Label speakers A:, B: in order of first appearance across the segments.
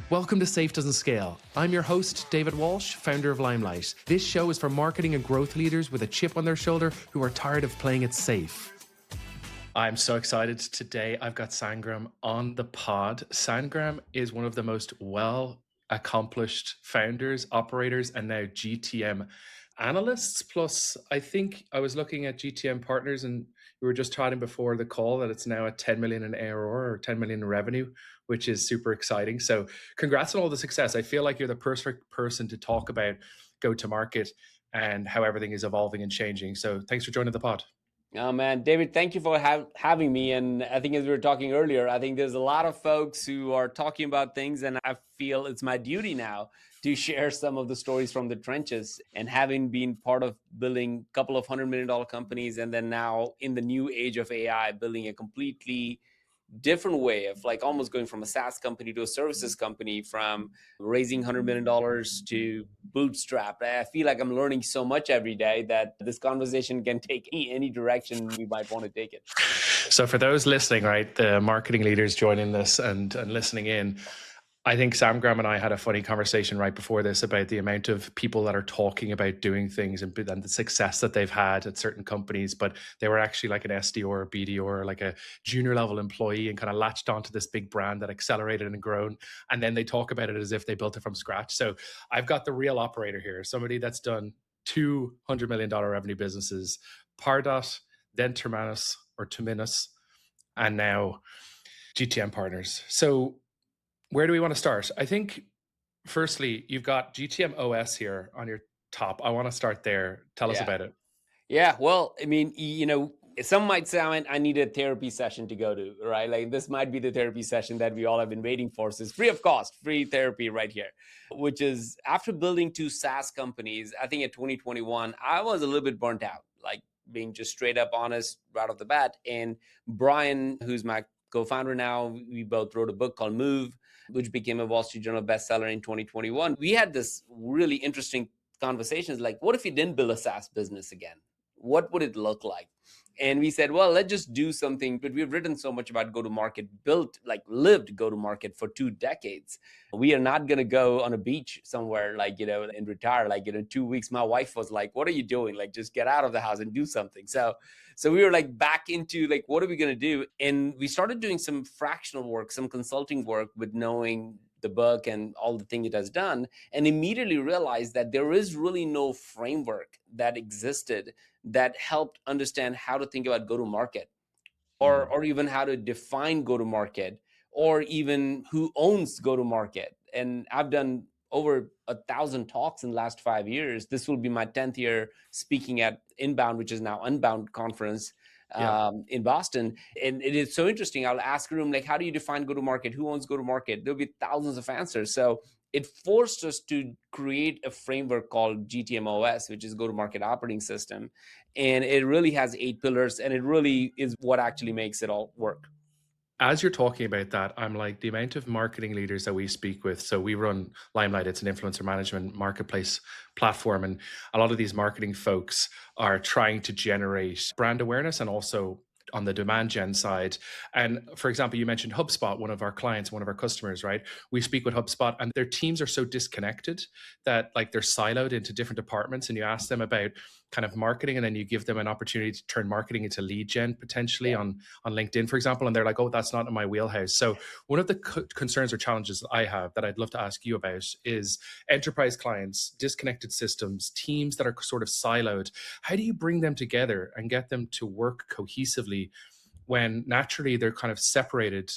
A: Welcome to Safe Doesn't Scale. I'm your host, David Walsh, founder of Limelight. This show is for marketing and growth leaders with a chip on their shoulder who are tired of playing it safe. I'm so excited today. I've got Sangram on the pod. Sangram is one of the most well-accomplished founders, operators, and now GTM analysts. Plus, I think I was looking at GTM Partners and we were just chatting before the call that it's now at 10 million in ARR or 10 million in revenue, which is super exciting. So congrats on all the success. I feel like you're the perfect person to talk about go-to-market and how everything is evolving and changing. So thanks for joining the pod.
B: Oh man, David, thank you for having me. And I think as we were talking earlier, I think there's a lot of folks who are talking about things, and I feel it's my duty now to share some of the stories from the trenches. And having been part of building a couple of $100 million companies, and then now in the new age of AI, building a completely different way of like almost going from a SaaS company to a services company, from raising $100 million to bootstrap. I feel like I'm learning so much every day that this conversation can take any direction we might want to take it.
A: So for those listening, right, the marketing leaders joining this and listening in, I think Sangram and I had a funny conversation right before this about the amount of people that are talking about doing things and the success that they've had at certain companies, but they were actually like an SDR or BDR or like a junior level employee and kind of latched onto this big brand that accelerated and grown. And then they talk about it as if they built it from scratch. So I've got the real operator here, somebody that's done $200 million revenue businesses, Pardot, then Terminus, and now GTM Partners. So where do we want to start? I think, firstly, you've got GTM OS here on your top. I want to start there. Tell us about it.
B: Yeah, well, I mean, some might say I need a therapy session to go to, right? Like this might be the therapy session that we all have been waiting for. So it's free of cost, free therapy right here, which is after building 2 SaaS companies, I think in 2021, I was a little bit burnt out, like being just straight up honest right off the bat. And Brian, who's my co-founder now, we both wrote a book called Move, which became a Wall Street Journal bestseller in 2021. We had this really interesting conversations like, what if you didn't build a SaaS business again? What would it look like? And we said, well, let's just do something. But we've written so much about go-to-market, lived go-to-market for 2 decades. We are not going to go on a beach somewhere, and retire. 2 weeks, my wife was like, what are you doing? Like, just get out of the house and do something. So we were like back into like, what are we going to do? And we started doing some fractional work, some consulting work with knowing the book and all the thing it has done, and immediately realized that there is really no framework that existed that helped understand how to think about go-to-market or even how to define go-to-market or even who owns go-to-market. And I've done over 1,000 talks in the last 5 years. This will be my 10th year speaking at Inbound, which is now Unbound conference. In Boston. And it is so interesting. I'll ask a room, like, how do you define go-to-market? Who owns go-to-market? There'll be thousands of answers. So it forced us to create a framework called GTM OS, which is go-to-market operating system. And it really has 8 pillars, and it really is what actually makes it all work.
A: As you're talking about that, I'm like, the amount of marketing leaders that we speak with. So we run Limelight. It's an influencer management marketplace platform. And a lot of these marketing folks are trying to generate brand awareness and also on the demand gen side. And for example, you mentioned HubSpot, one of our clients, one of our customers, right? We speak with HubSpot and their teams are so disconnected that like they're siloed into different departments, and you ask them about kind of marketing and then you give them an opportunity to turn marketing into lead gen potentially on LinkedIn, for example. And they're like, oh, that's not in my wheelhouse. So one of the concerns or challenges that I have that I'd love to ask you about is enterprise clients, disconnected systems, teams that are sort of siloed. How do you bring them together and get them to work cohesively when naturally they're kind of separated,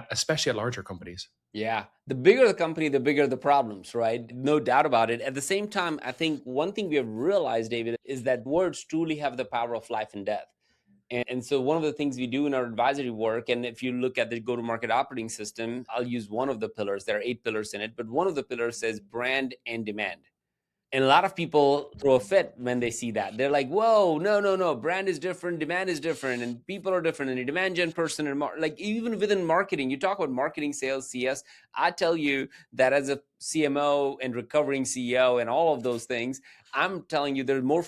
A: especially at larger companies?
B: Yeah. The bigger the company, the bigger the problems, right? No doubt about it. At the same time, I think one thing we have realized, David, is that words truly have the power of life and death. And so one of the things we do in our advisory work, and if you look at the go-to-market operating system, I'll use one of the pillars. There are 8 pillars in it, but one of the pillars says brand and demand. And a lot of people throw a fit when they see that. They're like, whoa, no. Brand is different, demand is different, and people are different, and a demand gen person, and like even within marketing, you talk about marketing, sales, CS. I tell you that as a CMO and recovering CEO and all of those things, I'm telling you there's no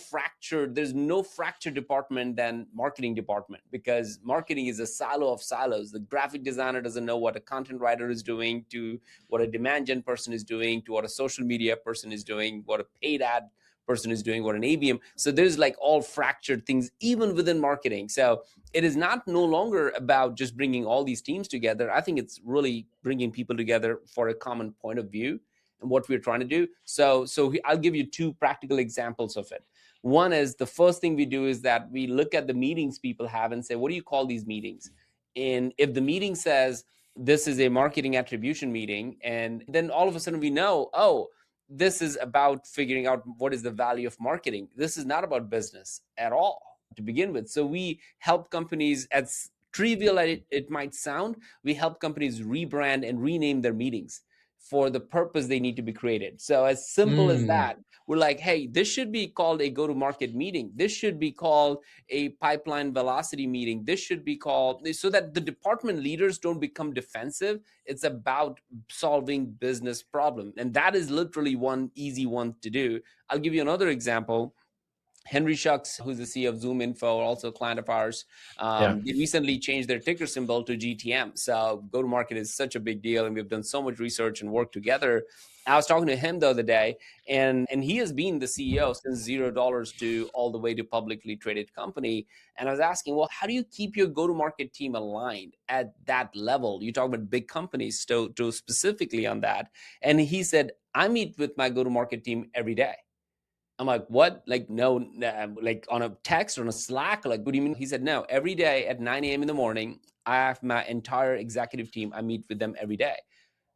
B: fractured department than marketing department, because marketing is a silo of silos. The graphic designer doesn't know what a content writer is doing, to what a demand gen person is doing, to what a social media person is doing, what a paid ad person is doing, what an ABM. So there's like all fractured things even within marketing. So it is not no longer about just bringing all these teams together. I think it's really bringing people together for a common point of view and what we're trying to do. So I'll give you two practical examples of it. One is, the first thing we do is that we look at the meetings people have and say, what do you call these meetings? And if the meeting says this is a marketing attribution meeting, and then all of a sudden we know, oh, this is about figuring out what is the value of marketing. This is not about business at all to begin with. So we help companies, as trivial as it might sound, we help companies rebrand and rename their meetings for the purpose they need to be created. So as simple as
A: Mm,
B: that, we're like, hey, this should be called a go-to-market meeting. This should be called a pipeline velocity meeting. This should be called, so that the department leaders don't become defensive. It's about solving business problem. And that is literally one easy one to do. I'll give you another example. Henry Schucks, who's the CEO of Zoom Info, also a client of ours,
A: yeah.
B: they recently changed their ticker symbol to GTM. So go to market is such a big deal, and we've done so much research and work together. I was talking to him the other day, and he has been the CEO since $0 to all the way to publicly traded company. And I was asking, well, how do you keep your go to market team aligned at that level? You talk about big companies, to specifically on that. And he said, I meet with my go to market team every day. I'm like, what? Like, no, like on a text or on a Slack? Like, what do you mean? He said, no, every day at 9 a.m. in the morning, I have my entire executive team. I meet with them every day.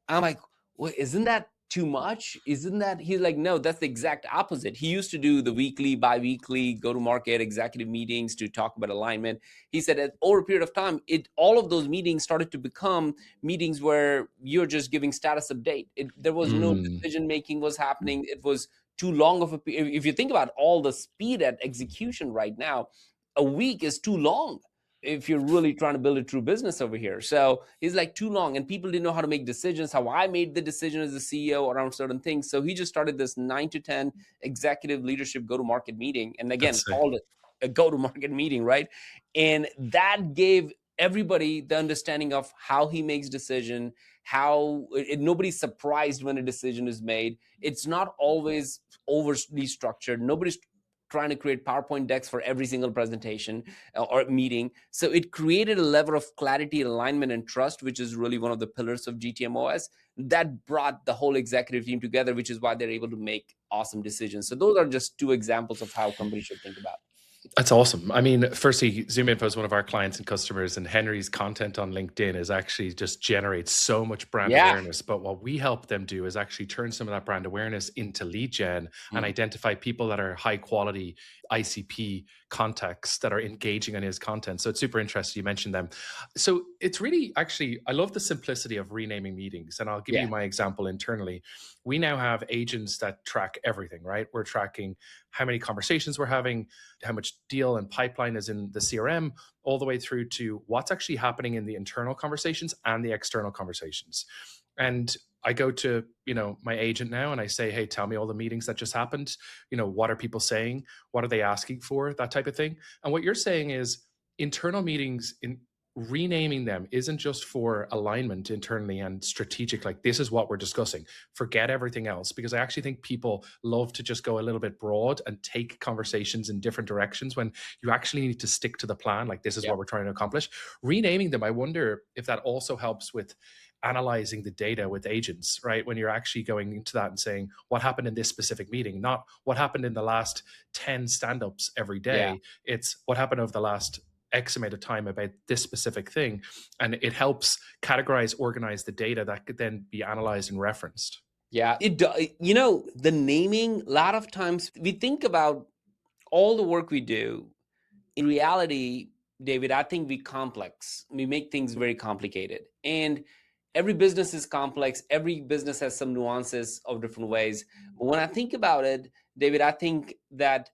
B: I'm like, well, isn't that too much? Isn't that? He's like, no, that's the exact opposite. He used to do the weekly, bi-weekly go-to-market executive meetings to talk about alignment. He said that over a period of time, all of those meetings started to become meetings where you're just giving status update. There was no
A: Mm.
B: decision making was happening. It was too long of a. If you think about all the speed at execution right now, a week is too long if you're really trying to build a true business over here. So he's like, too long, and people didn't know how to make decisions, how I made the decision as a CEO around certain things. So he just started this 9 to 10 executive leadership go-to-market meeting, and again
A: That's
B: called it a go-to-market meeting, right? And that gave everybody the understanding of how he makes decision, how nobody's surprised when a decision is made. It's not always overly structured. Nobody's trying to create PowerPoint decks for every single presentation or meeting. So it created a level of clarity, alignment, and trust, which is really one of the pillars of GTM OS that brought the whole executive team together, which is why they're able to make awesome decisions. So those are just two examples of how companies should think about.
A: That's awesome. I mean, firstly, Zoom Info is one of our clients and customers, and Henry's content on LinkedIn is actually just generates so much brand
B: Yeah.
A: awareness. But what we help them do is actually turn some of that brand awareness into lead gen and
B: Mm.
A: identify people that are high quality ICP contacts that are engaging on his content. So it's super interesting you mentioned them. So it's really actually, I love the simplicity of renaming meetings. And I'll give
B: Yeah.
A: you my example internally. We now have agents that track everything, right? We're tracking how many conversations we're having, how much deal and pipeline is in the CRM, all the way through to what's actually happening in the internal conversations and the external conversations. And I go to, my agent now and I say, hey, tell me all the meetings that just happened. What are people saying? What are they asking for? That type of thing. And what you're saying is internal meetings, in renaming them isn't just for alignment internally and strategic, like this is what we're discussing. Forget everything else, because I actually think people love to just go a little bit broad and take conversations in different directions when you actually need to stick to the plan, like this is
B: Yeah.
A: what we're trying to accomplish. Renaming them, I wonder if that also helps with analyzing the data with agents, right? When you're actually going into that and saying what happened in this specific meeting, not what happened in the last 10 stand-ups every
B: Yeah.
A: day. It's what happened over the last X amount of time about this specific thing. And it helps categorize, organize the data that could then be analyzed and referenced.
B: Yeah. The naming, a lot of times we think about all the work we do. In reality, David, I think we make things very complicated. And every business is complex. Every business has some nuances of different ways. But when I think about it, David, I think that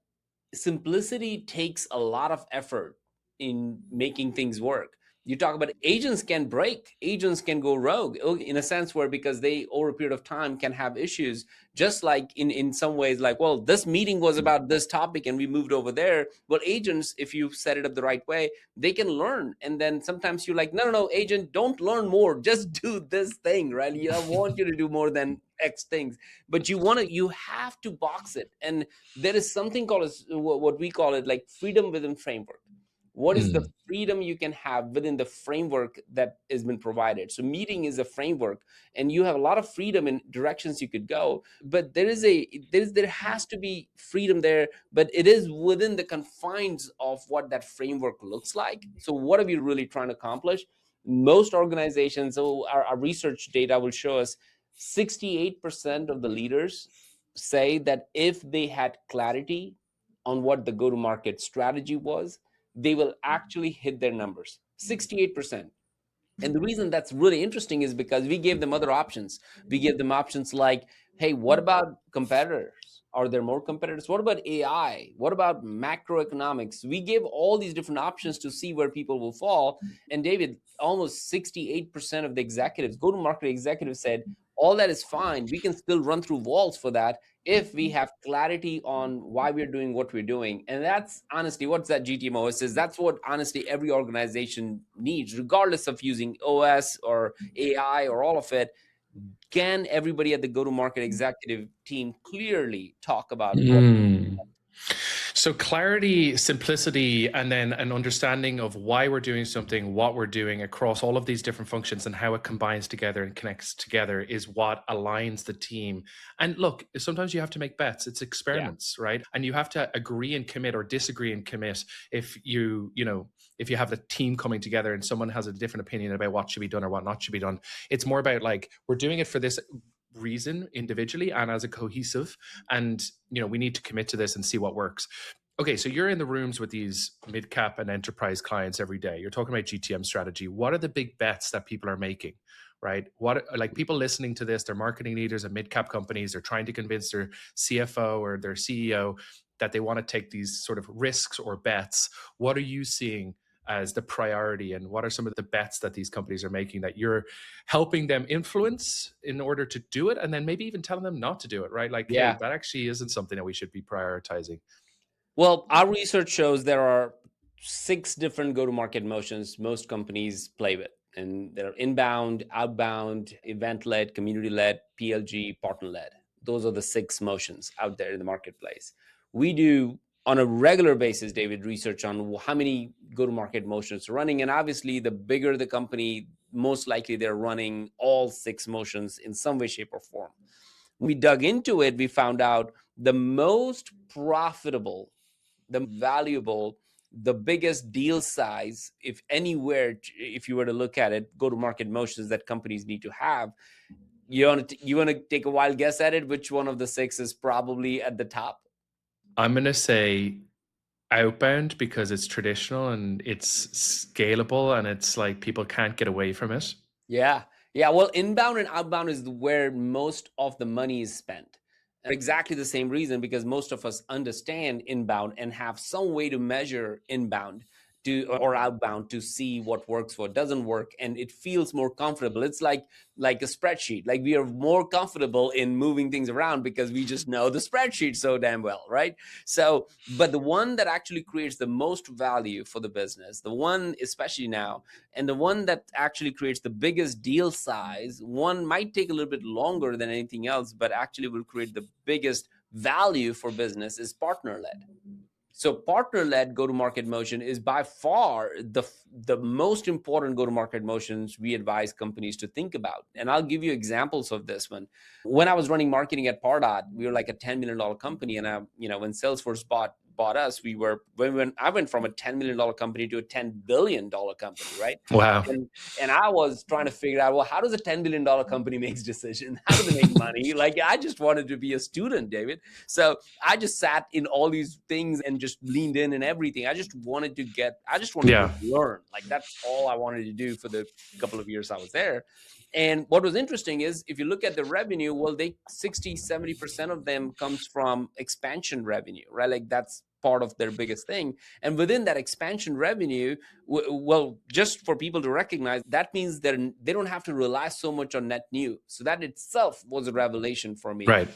B: simplicity takes a lot of effort in making things work. You talk about agents can break, agents can go rogue in a sense where because they over a period of time can have issues, just like in some ways, like, well, this meeting was about this topic and we moved over there. Well, agents, if you set it up the right way, they can learn. And then sometimes you're like, no, agent, don't learn more, just do this thing, right? I want you to do more than X things, but you have to box it. And there is something called as what we call it, like freedom within framework. What is the freedom you can have within the framework that has been provided? So meeting is a framework, and you have a lot of freedom in directions you could go, but there has to be freedom there, but it is within the confines of what that framework looks like. So what are we really trying to accomplish? Most organizations, so our research data will show us 68% of the leaders say that if they had clarity on what the go-to-market strategy was, they will actually hit their numbers. 68%. And the reason that's really interesting is because we gave them other options. We gave them options like, hey, what about competitors? Are there more competitors? What about AI? What about macroeconomics? We gave all these different options to see where people will fall. And David, almost 68% of the executives, go-to-market executives said, all that is fine. We can still run through walls for that if we have clarity on why we're doing what we're doing. And that's honestly, what's that GTM OS is? That's what honestly every organization needs, regardless of using OS or AI or all of it. Can everybody at the go-to-market executive team clearly talk about what?
A: So clarity, simplicity, and then an understanding of why we're doing something, what we're doing across all of these different functions and how it combines together and connects together is what aligns the team. And look, sometimes you have to make bets. It's experiments, right? And you have to agree and commit or disagree and commit if if you have the team coming together and someone has a different opinion about what should be done or what not should be done. It's more about like, we're doing it for this reason individually and as a cohesive, and we need to commit to this and see what works. Okay, so you're in the rooms with these mid-cap and enterprise clients every day. You're talking about GTM strategy. What are the big bets that people are making, right? What, like, people listening to this, they're marketing leaders at mid-cap companies, they're trying to convince their CFO or their CEO that they want to take these sort of risks or bets. What are you seeing as the priority, and what are some of the bets that these companies are making that you're helping them influence in order to do it, and then maybe even telling them not to do it, right? Like, hey, that actually isn't something that we should be prioritizing.
B: Well, our research shows there are 6 different go-to-market motions most companies play with. And there are inbound, outbound, event-led, community-led, PLG, partner-led. Those are the 6 motions out there in the marketplace. We do, on a regular basis, David, research on how many go-to-market motions are running. And obviously, the bigger the company, most likely they're running all 6 motions in some way, shape, or form. When we dug into it, we found out the most profitable, the valuable, the biggest deal size, if anywhere, if you were to look at it, go-to-market motions that companies need to have. You want to take a wild guess at it? Which one of the 6 is probably at the top?
A: I'm going to say outbound, because it's traditional and it's scalable and it's like people can't get away from it.
B: Yeah. Well, inbound and outbound is where most of the money is spent. For exactly the same reason, because most of us understand inbound and have some way to measure inbound or outbound to see what works, what doesn't work, and it feels more comfortable. It's like a spreadsheet. Like, we are more comfortable in moving things around because we just know the spreadsheet so damn well, right? So, but the one that actually creates the most value for the business, the one especially now, and the one that actually creates the biggest deal size, one might take a little bit longer than anything else, but actually will create the biggest value for business, is partner-led. So partner-led go-to-market motion is by far the most important go-to-market motions we advise companies to think about. And I'll give you examples of this one. When I was running marketing at Pardot, we were like a $10 million company. And when Salesforce bought us, when I went from a $10 million company to a $10 billion company, right?
A: Wow.
B: And I was trying to figure out, well, how does a $10 billion company make decisions? How do they make money? Like, I just wanted to be a student, David. So I just sat in all these things and just leaned in and everything. I just wanted to learn. Like, that's all I wanted to do for the couple of years I was there. And what was interesting is, if you look at the revenue, well, 60-70% of them comes from expansion revenue, right? Like, that's part of their biggest thing. And within that expansion revenue, well, just for people to recognize, that means they don't have to rely so much on net new. So that itself was a revelation for me.
A: Right.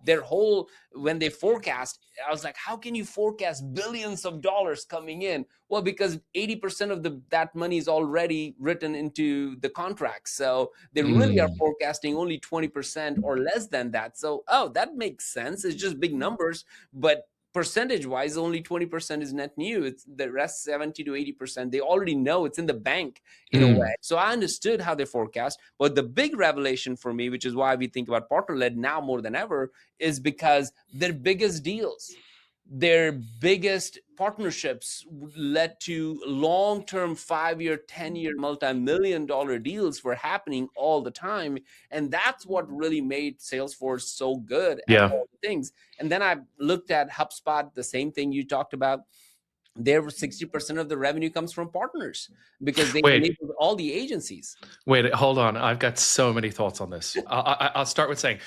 B: Their whole, when they forecast, I was like, how can you forecast billions of dollars coming in? Well, because 80% of that money is already written into the contracts. So they really are forecasting only 20% or less than that. So, oh, that makes sense. It's just big numbers, but percentage wise, only 20% is net new. It's the rest, 70 to 80%. They already know it's in the bank in a way. So I understood how they forecast. But the big revelation for me, which is why we think about partner led now more than ever, is because their biggest deals, their biggest partnerships led to long-term 5-year, 10-year, multi-million-dollar deals were happening all the time. And that's what really made Salesforce so good at
A: Yeah.
B: all the things. And then I looked at HubSpot, the same thing you talked about. There, 60% of the revenue comes from partners because they
A: Wait,
B: enable all the agencies.
A: wait, hold on. I've got so many thoughts on this. I'll start with saying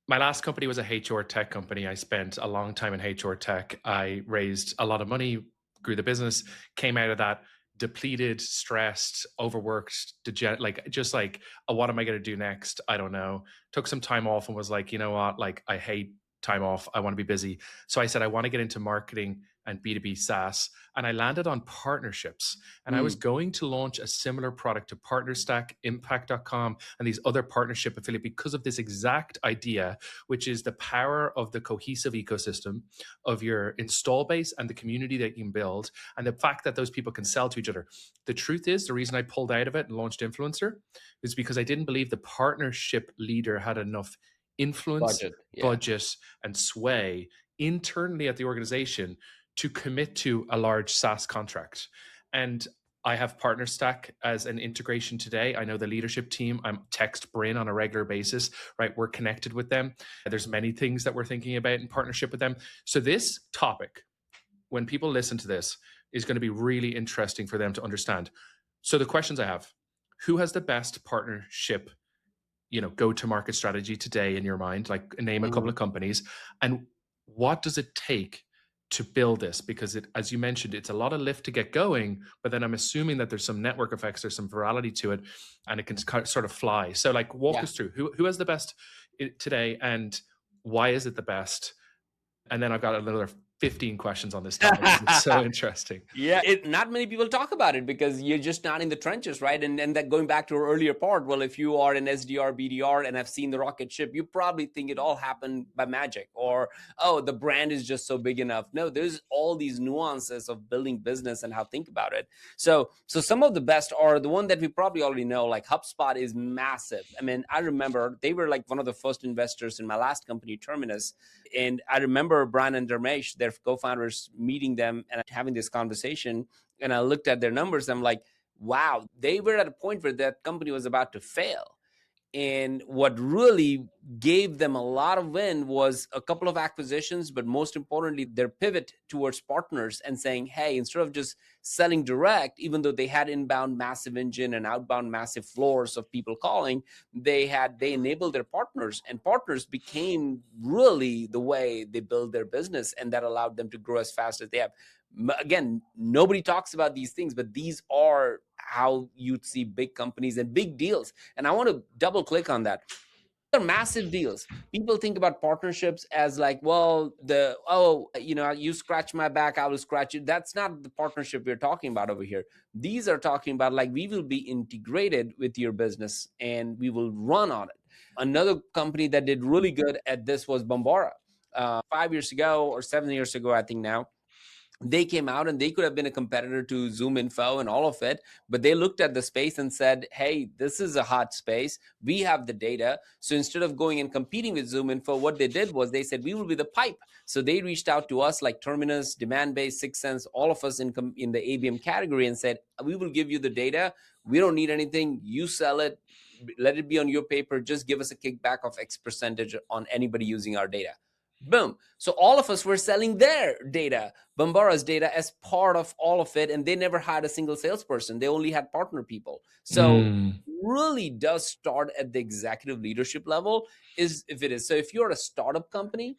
A: my last company was a HR tech company. I spent a long time in HR tech. I raised a lot of money, grew the business, came out of that depleted, stressed, overworked, what am I going to do next? I don't know. Took some time off and was like, you know what? Like, I hate time off. I want to be busy. So I said, I want to get into marketing and B2B SaaS. And I landed on partnerships. And I was going to launch a similar product to PartnerStack, Impact.com, and these other partnership affiliate because of this exact idea, which is the power of the cohesive ecosystem of your install base and the community that you can build, and the fact that those people can sell to each other. The truth is, the reason I pulled out of it and launched Influencer is because I didn't believe the partnership leader had enough influence, budget, and sway internally at the organization to commit to a large SaaS contract. And I have PartnerStack as an integration today. I know the leadership team. I'm text Bryn on a regular basis, right? We're connected with them. There's many things that we're thinking about in partnership with them. So this topic, when people listen to this, is going to be really interesting for them to understand. So the questions I have: who has the best partnership, go-to-market strategy today in your mind? Like, name a couple of companies, and what does it take to build this? Because as you mentioned, it's a lot of lift to get going, but then I'm assuming that there's some network effects, there's some virality to it, and it can sort of fly. So, like, walk us through who has the best today, and why is it the best? And then I've got another 15 questions on this topic. It's so interesting.
B: Yeah, not many people talk about it because you're just not in the trenches, right? And that, going back to our earlier part, well, if you are an SDR, BDR, and have seen the rocket ship, you probably think it all happened by magic, or, oh, the brand is just so big enough. No, there's all these nuances of building business and how to think about it. So some of the best are the one that we probably already know, like HubSpot is massive. I mean, I remember they were like one of the first investors in my last company, Terminus. And I remember Brian and Dharmesh, their co-founders, meeting them and having this conversation. And I looked at their numbers. I'm like, wow, they were at a point where that company was about to fail. And what really gave them a lot of win was a couple of acquisitions, but most importantly, their pivot towards partners and saying, hey, instead of just selling direct, even though they had inbound massive engine and outbound massive floors of people calling, they enabled their partners, and partners became really the way they build their business, and that allowed them to grow as fast as they have. Again, nobody talks about these things, but these are how you'd see big companies and big deals. And I want to double click on that. They're massive deals. People think about partnerships as like, well, you scratch my back, I will scratch you. That's not the partnership we're talking about over here. These are talking about like, we will be integrated with your business and we will run on it. Another company that did really good at this was Bombora. 5 years ago or 7 years ago, I think now, they came out and they could have been a competitor to ZoomInfo and all of it, but they looked at the space and said, hey, this is a hot space. We have the data. So instead of going and competing with ZoomInfo, what they did was they said, we will be the pipe. So they reached out to us, like Terminus, Demandbase, Sixth Sense, all of us in the ABM category, and said, we will give you the data. We don't need anything. You sell it. Let it be on your paper. Just give us a kickback of X percentage on anybody using our data. Boom. So all of us were selling their data, Bombora's data, as part of all of it. And they never had a single salesperson. They only had partner people. So really does start at the executive leadership level, if it is. So if you're a startup company,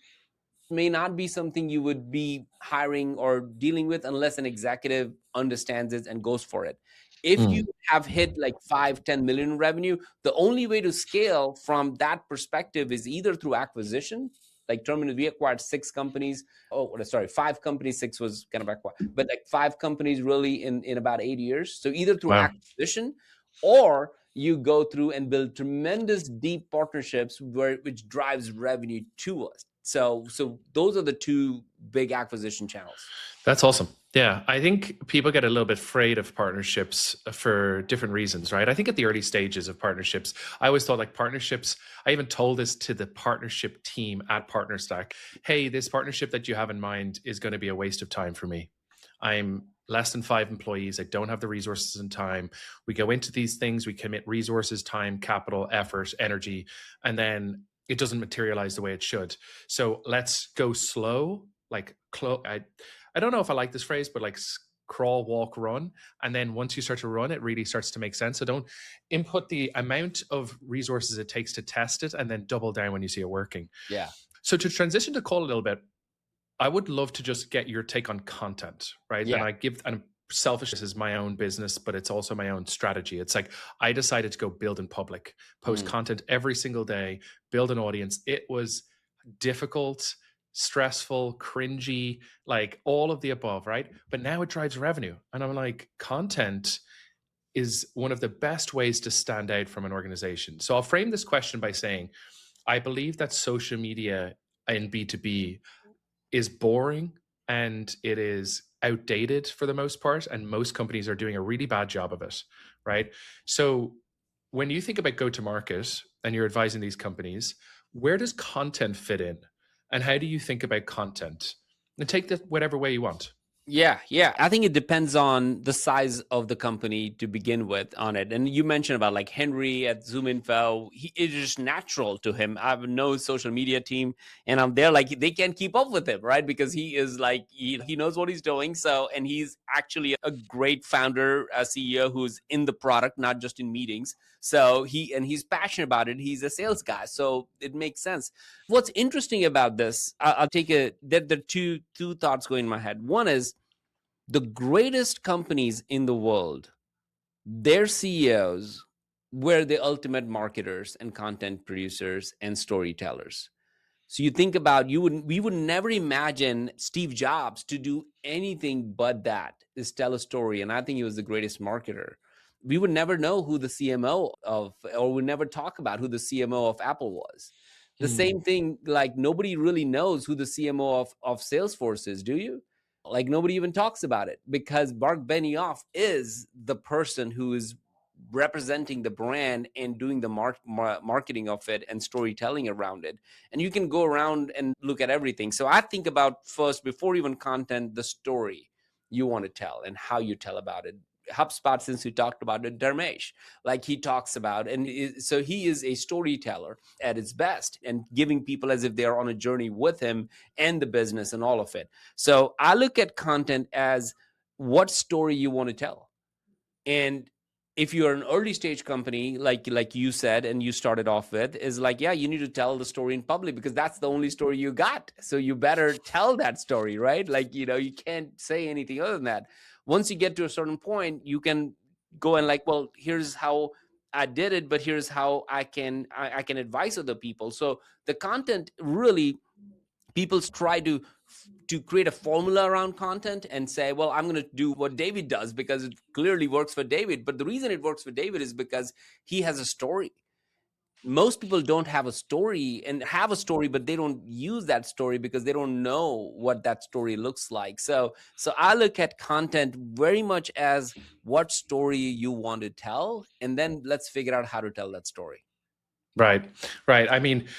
B: may not be something you would be hiring or dealing with unless an executive understands it and goes for it. If you
A: Mm.
B: have hit like 5-10 million in revenue, the only way to scale from that perspective is either through acquisition. Like Terminus, we acquired 6 companies. Oh, sorry, 5 companies. 6 was kind of acquired, but like 5 companies really in about 8 years. So either through
A: Wow.
B: acquisition, or you go through and build tremendous deep partnerships which drives revenue to us. So those are the two big acquisition channels.
A: That's awesome. Yeah, I think people get a little bit afraid of partnerships for different reasons, right? I think at the early stages of partnerships, I always thought like partnerships, I even told this to the partnership team at PartnerStack. Hey, this partnership that you have in mind is going to be a waste of time for me. I'm less than 5 employees. I don't have the resources and time. We go into these things, we commit resources, time, capital, effort, energy, and then it doesn't materialize the way it should. So let's go slow, like I don't know if I like this phrase, but like crawl, walk, run. And then once you start to run, it really starts to make sense. So don't input the amount of resources it takes to test it and then double down when you see it working.
B: Yeah.
A: So to transition to call a little bit, I would love to just get your take on content, right?
B: Yeah.
A: And selfish, this is my own business, but it's also my own strategy. It's like I decided to go build in public, post
B: Mm.
A: content every single day, build an audience. It was difficult, stressful, cringy, like all of the above, right? But now it drives revenue. And I'm like, content is one of the best ways to stand out from an organization. So I'll frame this question by saying, I believe that social media in B2B is boring and it is outdated for the most part. And most companies are doing a really bad job of it, right? So when you think about go to market and you're advising these companies, where does content fit in? And how do you think about content? And take that whatever way you want.
B: Yeah. I think it depends on the size of the company to begin with on it. And you mentioned about like Henry at Zoom Info. It is just natural to him. I have no social media team, and I'm there like they can't keep up with him, right? Because he is like he knows what he's doing. So, and he's actually a great founder, a CEO who's in the product, not just in meetings. So he's passionate about it. He's a sales guy, so it makes sense. What's interesting about this, I'll take there are two thoughts going in my head. One is the greatest companies in the world, their CEOs were the ultimate marketers and content producers and storytellers. So you think about we would never imagine Steve Jobs to do anything but that, is tell a story. And I think he was the greatest marketer. We would never know who the CMO of, or would never talk about who the CMO of Apple was. The
A: Hmm.
B: same thing, like nobody really knows who the CMO of Salesforce is, do you? Like nobody even talks about it because Mark Benioff is the person who is representing the brand and doing the marketing of it and storytelling around it. And you can go around and look at everything. So I think about first, before even content, the story you want to tell and how you tell about it. HubSpot, since we talked about it, Dharmesh, like he talks about, and so he is a storyteller at its best and giving people as if they are on a journey with him and the business and all of it. So I look at content as what story you want to tell. And if you're an early stage company, like you said, and you started off with, is like, yeah, you need to tell the story in public because that's the only story you got. So you better tell that story, right? Like, you can't say anything other than that. Once you get to a certain point, you can go and like, well, here's how I did it, but here's how I can advise other people. So the content really, people try to create a formula around content and say, well, I'm going to do what David does because it clearly works for David. But the reason it works for David is because he has a story. Most people don't have a story and have a story, but they don't use that story because they don't know what that story looks like. So I look at content very much as what story you want to tell, and then let's figure out how to tell that story.
A: Right. Right. I mean,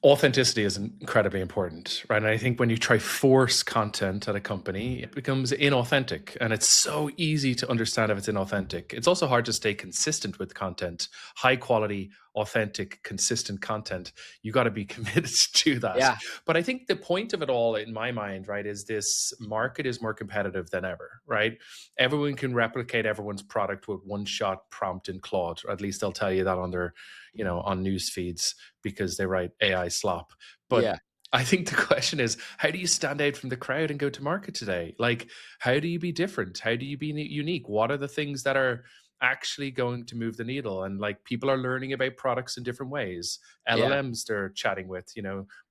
A: authenticity is incredibly important, right? And I think when you try force content at a company, it becomes inauthentic, and it's so easy to understand if it's inauthentic. It's also hard to stay consistent with content, high quality, authentic, consistent content. You got to be committed to that.
B: Yeah.
A: But I think the point of it all, in my mind, right, is this market is more competitive than ever, right? Everyone can replicate everyone's product with one shot prompt in Claude, or at least they'll tell you that on their, on news feeds because they write AI slop. But
B: Yeah.
A: I think the question is, how do you stand out from the crowd and go to market today? Like, how do you be different? How do you be unique? What are the things that are actually going to move the needle? And like, people are learning about products in different ways.
B: Yeah.
A: LLMs they're chatting with,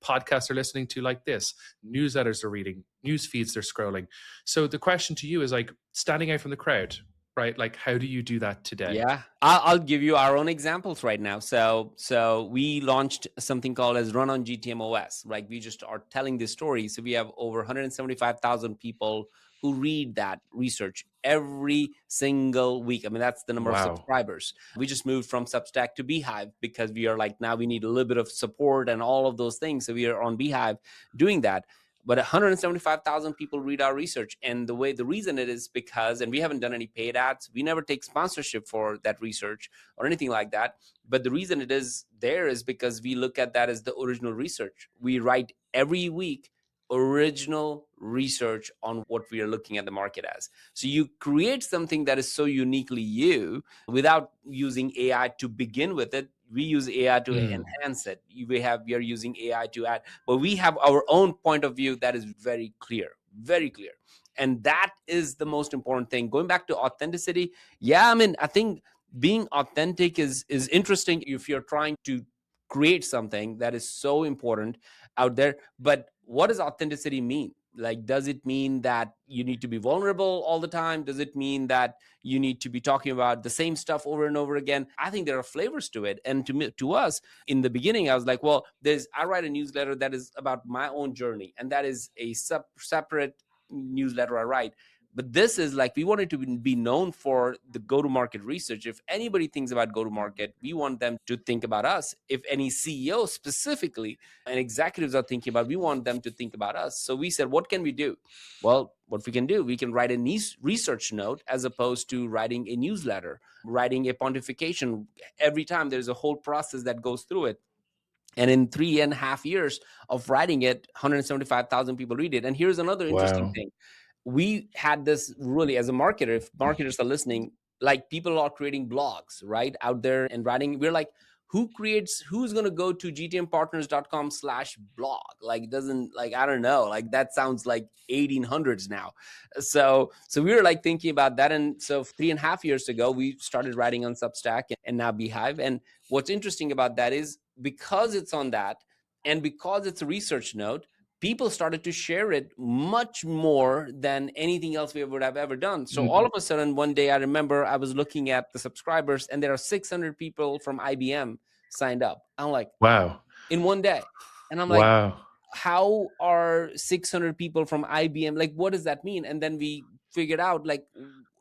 A: podcasts they're listening to like this, newsletters they're reading, news feeds they're scrolling. So the question to you is like, standing out from the crowd, right? Like, how do you do that today?
B: Yeah, I'll give you our own examples right now. So we launched something called as Run on GTM OS. Right, we just are telling this story. So we have over 175,000 people who read that research every single week. I mean, that's the number of
A: Wow.
B: subscribers. We just moved from Substack to Beehive because we are like, now we need a little bit of support and all of those things. So we are on Beehive doing that. But 175,000 people read our research. And the reason it is because, and we haven't done any paid ads, we never take sponsorship for that research or anything like that. But the reason it is there is because we look at that as the original research. We write every week original research on what we are looking at the market as. So you create something that is so uniquely you without using AI to begin with it. We use AI to
A: Mm.
B: enhance it. We are using AI to add, but we have our own point of view that is very clear, very clear. And that is the most important thing. Going back to authenticity, yeah, I mean, I think being authentic is interesting if you're trying to create something that is so important out there. But what does authenticity mean? Like, does it mean that you need to be vulnerable all the time? Does it mean that you need to be talking about the same stuff over and over again? I think there are flavors to it. And to us, in the beginning, I was like, well, I write a newsletter that is about my own journey, and that is a separate newsletter I write. But this is like, we wanted to be known for the go-to-market research. If anybody thinks about go-to-market, we want them to think about us. If any CEO specifically and executives are thinking about, we want them to think about us. So we said, what can we do? Well, what we can do, we can write a research note as opposed to writing a newsletter, writing a pontification. Every time there's a whole process that goes through it. And in 3.5 years of writing it, 175,000 people read it. And here's another interesting
A: Wow.
B: thing. We had this really, as a marketer, if marketers are listening, like, people are creating blogs right out there and writing. We're like, who's going to go to gtmpartners.com/blog? Like, doesn't, like, I don't know, like, that sounds like 1800s now. So we were like thinking about that. And so 3.5 years ago, we started writing on Substack and now Beehive. And what's interesting about that is, because it's on that and because it's a research note, people started to share it much more than anything else we would have ever done. So all of a sudden, one day, I remember I was looking at the subscribers, and there are 600 people from IBM signed up. I'm like,
A: Wow.
B: in one day. And I'm like,
A: Wow.
B: how are 600 people from IBM? Like, what does that mean? And then we figured out, like,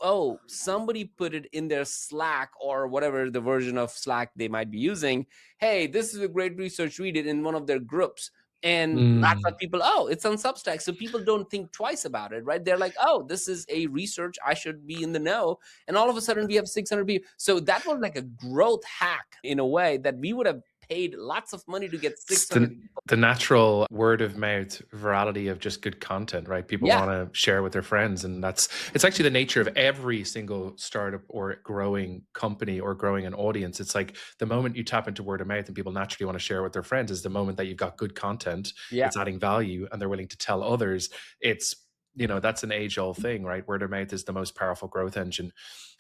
B: oh, somebody put it in their Slack or whatever the version of Slack they might be using. Hey, this is a great research. Read it in one of their groups. And lots of
A: Mm.
B: people, oh, it's on Substack. So people don't think twice about it, right? They're like, oh, this is a research. I should be in the know. And all of a sudden we have 600 people. So that was like a growth hack in a way that we would have paid lots of money to get
A: It's
B: 600 people.
A: the natural word of mouth virality of just good content, right? People
B: Yeah.
A: want to share with their friends. And it's actually the nature of every single startup or growing company or growing an audience. It's like the moment you tap into word of mouth and people naturally want to share with their friends is the moment that you've got good content,
B: Yeah.
A: it's adding value and they're willing to tell others. It's, that's an age old thing, right? Word of mouth is the most powerful growth engine.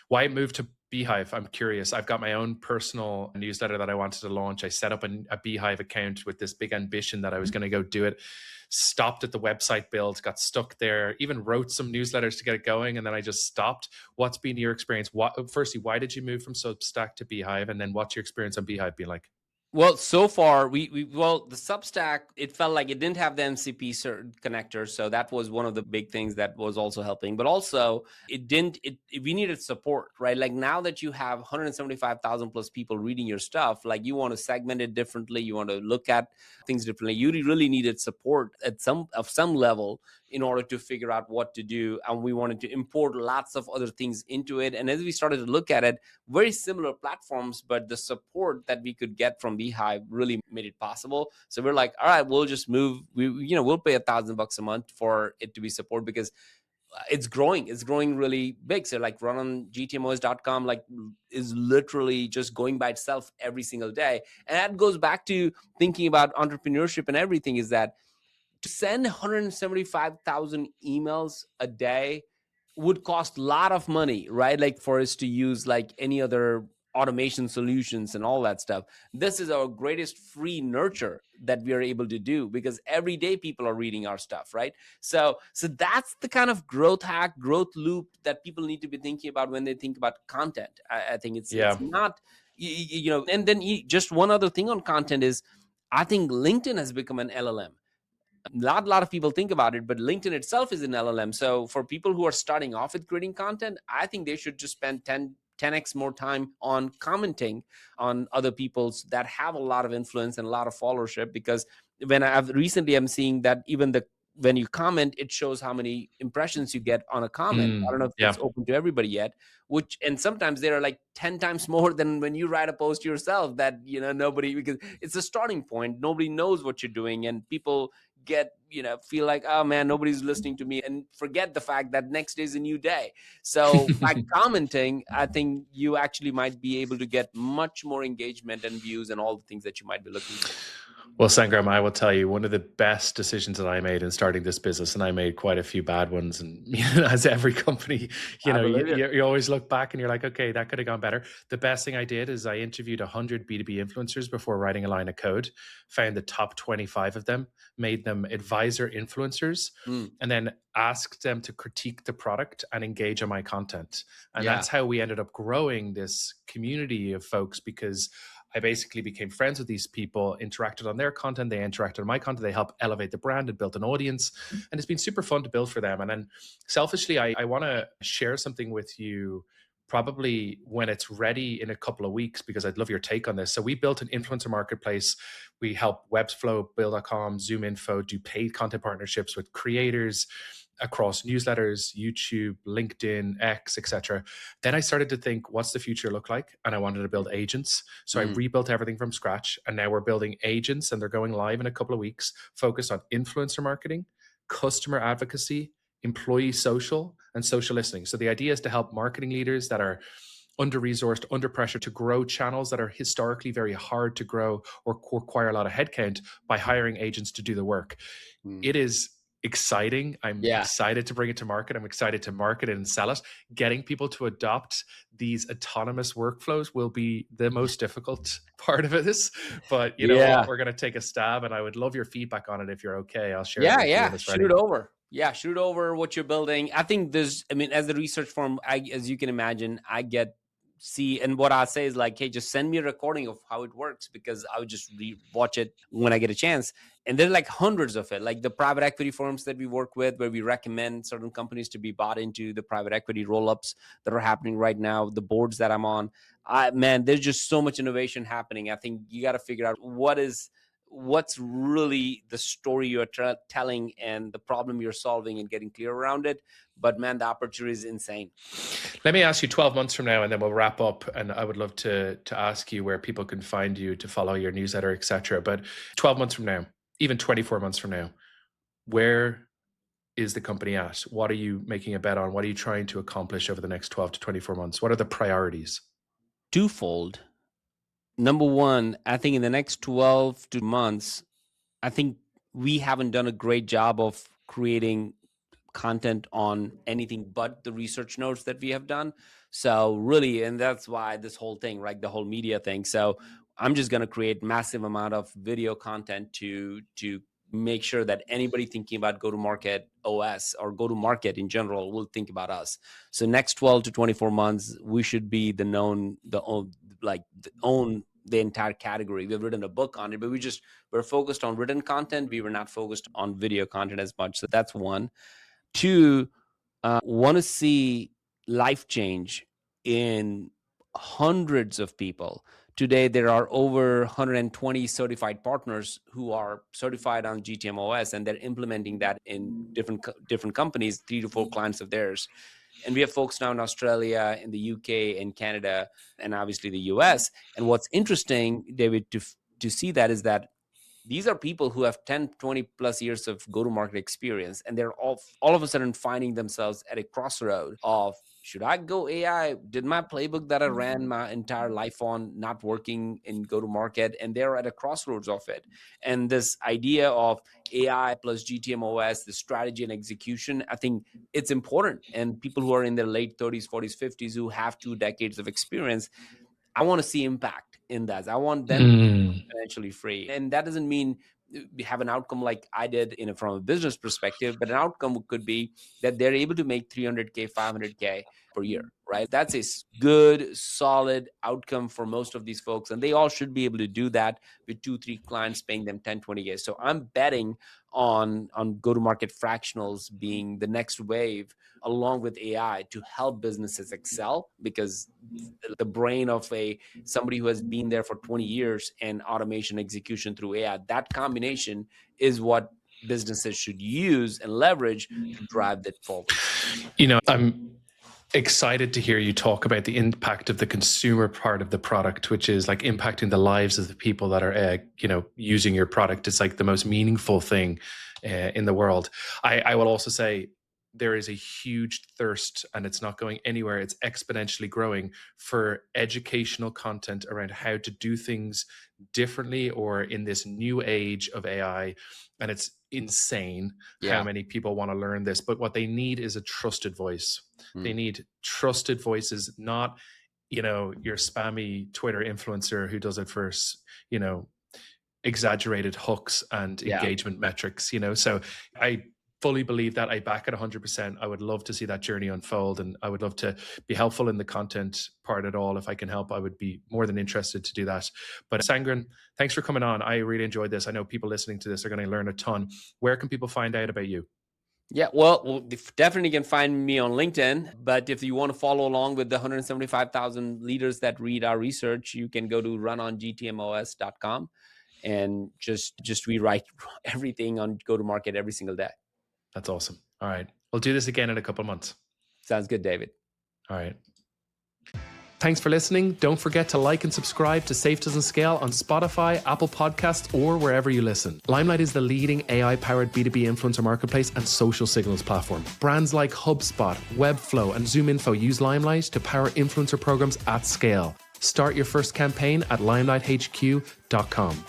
A: Why move to Beehive? I'm curious. I've got my own personal newsletter that I wanted to launch. I set up a Beehive account with this big ambition that I was going to go do it. Stopped at the website build, got stuck there, even wrote some newsletters to get it going, and then I just stopped. What's been your experience? Firstly, why did you move from Substack to Beehive? And then what's your experience on Beehive been like?
B: Well, so far the Substack, it felt like it didn't have the MCP connector, so that was one of the big things that was also helping. But also, we needed support, right? Like, now that you have 175,000 plus people reading your stuff, like, you want to segment it differently, you want to look at things differently. You really needed support at some level in order to figure out what to do, and we wanted to import lots of other things into it. And as we started to look at it, very similar platforms, but the support that we could get from Beehive really made it possible. So we're like, all right, we'll just move. We'll pay $1,000 a month for it to be supported, because it's growing really big. So, like, run on gtmos.com, like, is literally just going by itself every single day. And that goes back to thinking about entrepreneurship and everything, is that To send 175,000 emails a day would cost a lot of money, right? Like for us to use like any other automation solutions and all that stuff. This is our greatest free nurture that we are able to do, because every day people are reading our stuff, right? So that's the kind of growth hack, growth loop that people need to be thinking about when they think about content. I think it's
A: Yeah.
B: not, and then just one other thing on content is, I think LinkedIn has become an LLM. Lot of people think about it, but LinkedIn itself is an LLM. So for people who are starting off with creating content, I think they should just spend 10x more time on commenting on other people's that have a lot of influence and a lot of followership. Because I'm seeing that even when you comment, it shows how many impressions you get on a comment. I don't know if
A: Yeah.
B: it's open to everybody yet, and sometimes there are like 10 times more than when you write a post yourself, that nobody, because it's a starting point, nobody knows what you're doing, and people feel like, oh man, nobody's listening to me, and forget the fact that next day is a new day. So by commenting, I think you actually might be able to get much more engagement and views and all the things that you might be looking for.
A: Well, Sangram, I will tell you, one of the best decisions that I made in starting this business, and I made quite a few bad ones, and as every company,
B: I believe it.
A: you always look back and you're like, okay, that could have gone better. The best thing I did is I interviewed 100 B2B influencers before writing a line of code, found the top 25 of them, made them advisor influencers, and then asked them to critique the product and engage on my content. And
B: Yeah.
A: that's how we ended up growing this community of folks, because I basically became friends with these people, interacted on their content, they interacted on my content, they helped elevate the brand and built an audience. And it's been super fun to build for them. And then selfishly, I want to share something with you probably when it's ready in a couple of weeks, because I'd love your take on this. So we built an influencer marketplace. We help Webflow, Bill.com, ZoomInfo do paid content partnerships with creators across newsletters, YouTube, LinkedIn, X, etc. Then I started to think, what's the future look like? And I wanted to build agents. So I rebuilt everything from scratch. And now we're building agents, and they're going live in a couple of weeks, focused on influencer marketing, customer advocacy, employee social, and social listening. So the idea is to help marketing leaders that are under-resourced, under pressure, to grow channels that are historically very hard to grow or require a lot of headcount, by hiring agents to do the work. It is exciting. I'm excited to bring it to market. I'm excited to market it and sell it. Getting people to adopt these autonomous workflows will be the most difficult part of this. But you know what? We're going to take a stab, and I would love your feedback on it if you're okay. I'll share it with you when it's ready.
B: Shoot it over. Yeah, shoot over what you're building. I think as the research firm, as you can imagine, and what I say is like, hey, just send me a recording of how it works, because I would just watch it when I get a chance. And there's like hundreds of it, like the private equity firms that we work with, where we recommend certain companies to be bought into, the private equity roll-ups that are happening right now, the boards that I'm on. Man, there's just so much innovation happening. I think you got to figure out what's really the story you're telling and the problem you're solving, and getting clear around it. But man, the opportunity is insane.
A: Let me ask you 12 months from now, and then we'll wrap up. And I would love to ask you where people can find you, to follow your newsletter, etc. But 12 months from now, even 24 months from now, where is the company at? What are you making a bet on? What are you trying to accomplish over the next 12 to 24 months? What are the priorities?
B: Twofold. Number one, I think in the next 12 months, I think we haven't done a great job of creating content on anything but the research notes that we have done. So really, and that's why this whole thing, right, the whole media thing. So I'm just going to create massive amount of video content to make sure that anybody thinking about go-to-market OS or go-to-market in general will think about us. So next 12 to 24 months, we should be own the entire category. We've written a book on it, but we're focused on written content. We were not focused on video content as much. So that's one. Two, want to see life change in hundreds of people. Today, there are over 120 certified partners who are certified on GTM OS, and they're implementing that in different companies, 3 to 4 clients of theirs. And we have folks now in Australia, in the UK, in Canada, and obviously the US. And what's interesting, David, to see that is that these are people who have 10, 20 plus years of go-to-market experience, and they're all of a sudden finding themselves at a crossroad of, should I go AI? Did my playbook that I ran my entire life on not working in go to market? And they're at a crossroads of it. And this idea of AI plus GTM OS, the strategy and execution, I think it's important. And people who are in their late 30s, 40s, 50s, who have 2 decades of experience, I want to see impact in that. I want them financially free. And that doesn't mean we have an outcome like I did from a business perspective, but an outcome could be that they're able to make 300K, 500K per year, right? That's a good, solid outcome for most of these folks. And they all should be able to do that with 2-3 clients paying them 10, 20K. So I'm betting on go-to-market fractionals being the next wave along with AI to help businesses excel, because the brain of somebody who has been there for 20 years and automation execution through AI, that combination is what businesses should use and leverage to drive that forward.
A: I'm excited to hear you talk about the impact of the consumer part of the product, which is like impacting the lives of the people that are, using your product. It's like the most meaningful thing in the world. I will also say there is a huge thirst, and it's not going anywhere. It's exponentially growing for educational content around how to do things differently or in this new age of AI. And it's insane how many people want to learn this. But what they need is a trusted voice. They need trusted voices, not, your spammy Twitter influencer who does it for, exaggerated hooks and engagement metrics, So I fully believe that. I back it 100%. I would love to see that journey unfold, and I would love to be helpful in the content part at all. If I can help, I would be more than interested to do that. But Sangram, thanks for coming on. I really enjoyed this. I know people listening to this are going to learn a ton. Where can people find out about you?
B: Yeah, well, definitely can find me on LinkedIn. But if you want to follow along with the 175,000 leaders that read our research, you can go to runongtmos.com and just rewrite everything on go-to-market every single day.
A: That's awesome. All right. We'll do this again in a couple of months.
B: Sounds good, David.
A: All right. Thanks for listening. Don't forget to like and subscribe to Safe Doesn't Scale on Spotify, Apple Podcasts, or wherever you listen. Limelight is the leading AI-powered B2B influencer marketplace and social signals platform. Brands like HubSpot, Webflow, and ZoomInfo use Limelight to power influencer programs at scale. Start your first campaign at limelighthq.com.